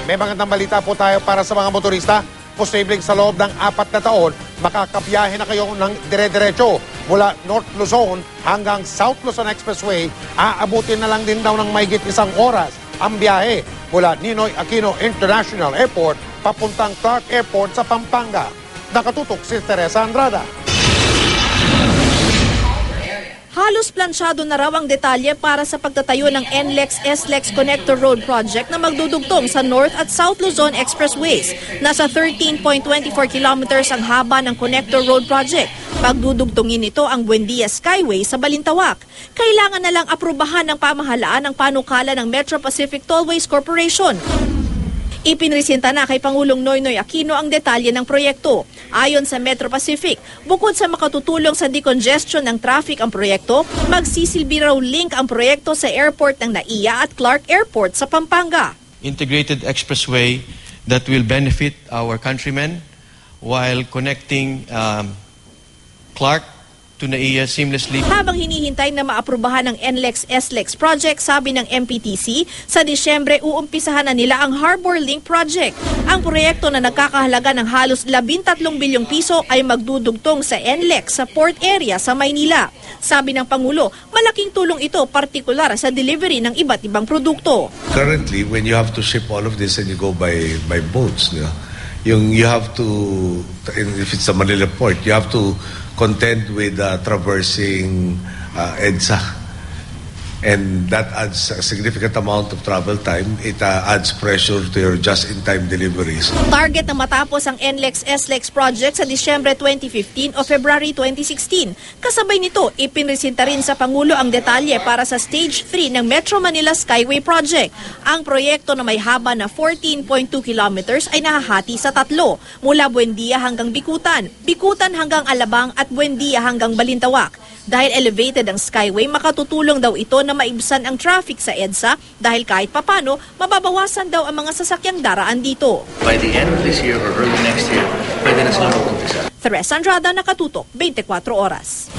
May magandang balita po tayo para sa mga motorista. Posibleng sa loob ng 4 na taon, makakabiyahe na kayo ng dire-diretso mula North Luzon hanggang South Luzon Expressway. Aabutin na lang din daw ng mahigit 1 oras ang biyahe mula Ninoy Aquino International Airport papuntang Clark Airport sa Pampanga. Nakatutok si Teresa Andrada. Halos plansyado na raw ang detalye para sa pagtatayo ng NLEX-SLEX Connector Road Project na magdudugtong sa North at South Luzon Expressways. Nasa 13.24 kilometers ang haba ng Connector Road Project. Pagdudugtongin ito ang Buendia Skyway sa Balintawak. Kailangan na lang aprubahan ng pamahalaan ang panukala ng Metro Pacific Tollways Corporation. Ipinresenta na kay Pangulong Noynoy Aquino ang detalye ng proyekto. Ayon sa Metro Pacific, bukod sa makatutulong sa decongestion ng traffic ang proyekto, magsisilbi raw link ang proyekto sa airport ng NAIA at Clark Airport sa Pampanga. Integrated expressway that will benefit our countrymen while connecting Clark to NAIA seamlessly. Habang hinihintay na maaprubahan ng NLEX-SLEX project, sabi ng MPTC, sa Disyembre uumpisahan na nila ang Harbor Link Project. Ang proyekto na nagkakahalaga ng halos 13 bilyong piso ay magdudugtong sa NLEX sa port area sa Maynila. Sabi ng Pangulo, malaking tulong ito partikular sa delivery ng iba't ibang produkto. Currently, when you have to ship all of this and you go by boats, you have to, if it's a Manila port, you have to contend with traversing EDSA. And that adds a significant amount of travel time. It adds pressure to your just-in-time deliveries. Target na matapos ang NLEX-SLEX project sa Disyembre 2015 o February 2016. Kasabay nito, ipinresenta rin sa Pangulo ang detalye para sa Stage 3 ng Metro Manila Skyway Project. Ang proyekto na may haba na 14.2 kilometers ay nahahati sa 3, mula Buendia hanggang Bikutan, Bikutan hanggang Alabang at Buendia hanggang Balintawak. Dahil elevated ang Skyway, makatutulong daw ito na maibsan ang traffic sa EDSA dahil kahit papano, mababawasan daw ang mga sasakyang daraan dito. By the end of this year or early next year, pwede na silang mag-umpisa. Teresa Andrada, Nakatutok, 24 Oras.